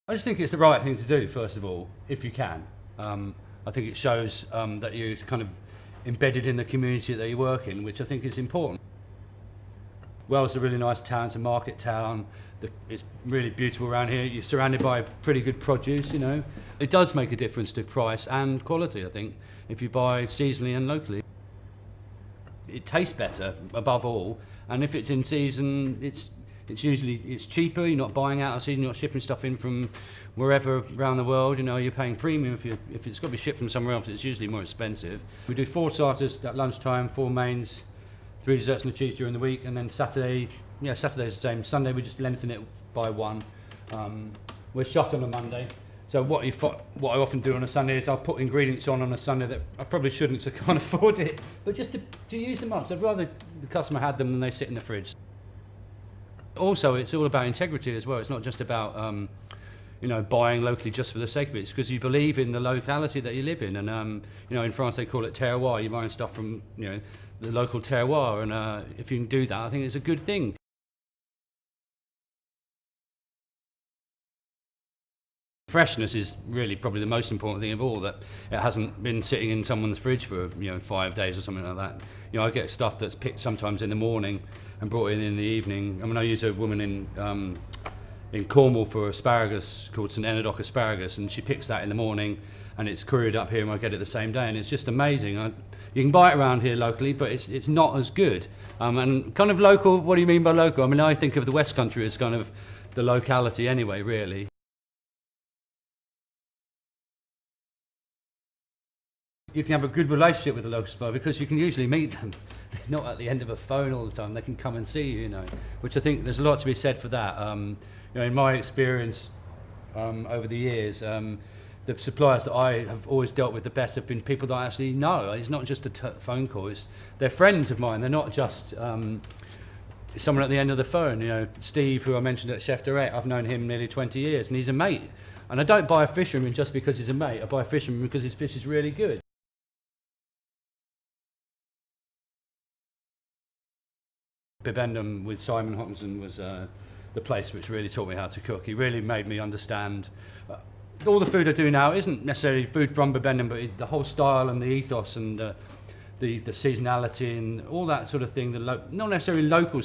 I just think it's the right thing to do, first of all, if you can. I think it shows that you're kind of embedded in the community that you work in, which I think is important. Wales is a really nice town, it's a market town. It's really beautiful around here. You're surrounded by pretty good produce, you know. It does make a difference to price and quality, I think, if you buy seasonally and locally. It tastes better, above all, and if it's in season, it's cheaper. You're not buying out of season, you're not shipping stuff in from wherever around the world. You know, you're paying premium if it's got to be shipped from somewhere else. It's usually more expensive. We do 4 starters at lunchtime, 4 mains, 3 desserts and a cheese during the week, and then Saturday, Saturday's the same. Sunday we just lengthen it by 1. We're shut on a Monday. So what I often do on a Sunday is I'll put ingredients on a Sunday that I probably shouldn't because I can't afford it, but just to use them up. So I'd rather the customer had them than they sit in the fridge. Also, it's all about integrity as well. It's not just about buying locally just for the sake of it. It's because you believe in the locality that you live in. And in France they call it terroir. You're buying stuff from the local terroir, and if you can do that, I think it's a good thing. Freshness is really probably the most important thing of all, that it hasn't been sitting in someone's fridge for 5 days or something like that. I get stuff that's picked sometimes in the morning and brought in the evening. I mean, I use a woman in Cornwall for asparagus called St Enodoc asparagus, and she picks that in the morning and it's couriered up here and I get it the same day, and it's just amazing. You can buy it around here locally, but it's not as good. And kind of local, what do you mean by local? I mean, I think of the West Country as kind of the locality anyway, really. You can have a good relationship with the local supplier because you can usually meet them, not at the end of a phone all the time. They can come and see you, which I think there's a lot to be said for that. In my experience over the years, the suppliers that I have always dealt with the best have been people that I actually know. It's not just a phone call, they're friends of mine. They're not just someone at the end of the phone. Steve, who I mentioned at Chef Direct, I've known him nearly 20 years and he's a mate. And I don't buy a fisherman just because he's a mate. I buy a fisherman because his fish is really good. Bibendum with Simon Hopkinson was the place which really taught me how to cook. He really made me understand. All the food I do now isn't necessarily food from Bibendum, but the whole style and the ethos and the seasonality and all that sort of thing. Not necessarily local.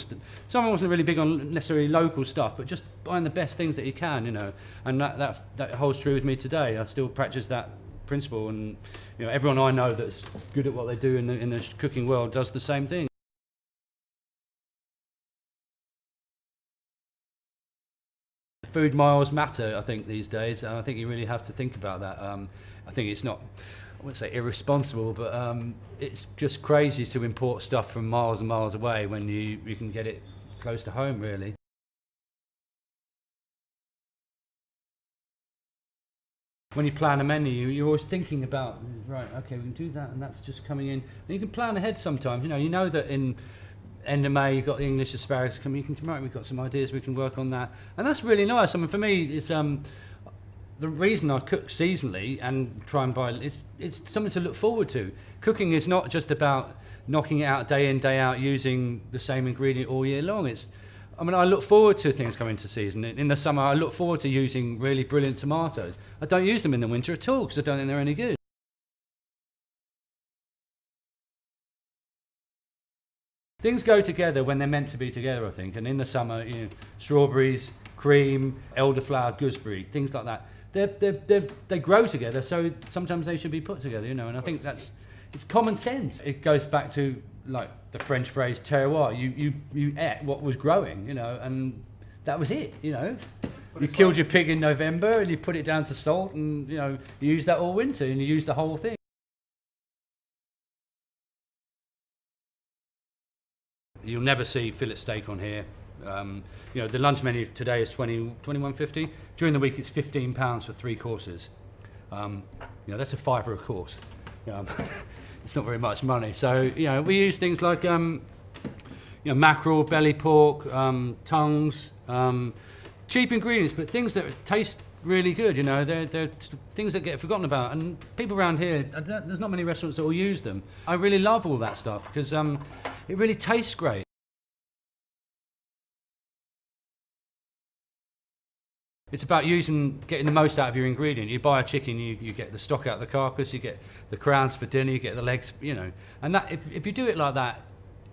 Someone wasn't really big on necessarily local stuff, but just buying the best things that you can, And that holds true with me today. I still practice that principle, and everyone I know that's good at what they do in the cooking world does the same thing. Food miles matter, I think, these days, and I think you really have to think about that. I think it's not, I wouldn't say irresponsible, but it's just crazy to import stuff from miles and miles away when you can get it close to home, really. When you plan a menu, you're always thinking about, right, okay, we can do that, and that's just coming in. And you can plan ahead sometimes. You know that in end of May, you've got the English asparagus coming. You can, right, we've got some ideas, we can work on that. And that's really nice. I mean, for me, it's the reason I cook seasonally and try and buy, it's something to look forward to. Cooking is not just about knocking it out day in, day out, using the same ingredient all year long. I look forward to things coming to season. In the summer, I look forward to using really brilliant tomatoes. I don't use them in the winter at all because I don't think they're any good. Things go together when they're meant to be together, I think. And in the summer, strawberries, cream, elderflower, gooseberry, things like that. They grow together, so sometimes they should be put together, And I think it's common sense. It goes back to like the French phrase terroir. You ate what was growing, and that was it, You killed your pig in November and you put it down to salt, and you use that all winter, and you use the whole thing. You'll never see fillet steak on here. The lunch menu today is $21.50. During the week, it's £15 for 3 courses. That's a £5 a course. It's not very much money. So we use things like mackerel, belly pork, tongues, cheap ingredients, but things that taste really good. They're things that get forgotten about, and people around here, there's not many restaurants that will use them. I really love all that stuff because it really tastes great. It's about getting the most out of your ingredient. You buy a chicken, you get the stock out of the carcass, you get the crowns for dinner, you get the legs, and that if you do it like that,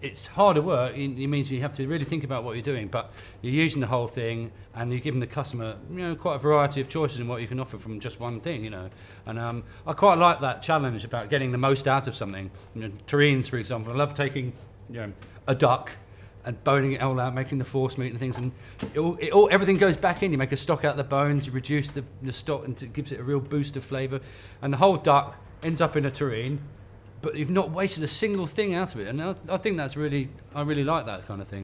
it's harder work. It means you have to really think about what you're doing, but you're using the whole thing, and you're giving the customer, quite a variety of choices in what you can offer from just one thing, And I quite like that challenge about getting the most out of something. Terrines, for example, I love taking, a duck and boning it all out, making the force meat and things, and everything goes back in. You make a stock out of the bones, you reduce the stock, and it gives it a real boost of flavour, and the whole duck ends up in a terrine. But you've not wasted a single thing out of it, and I think I really like that kind of thing.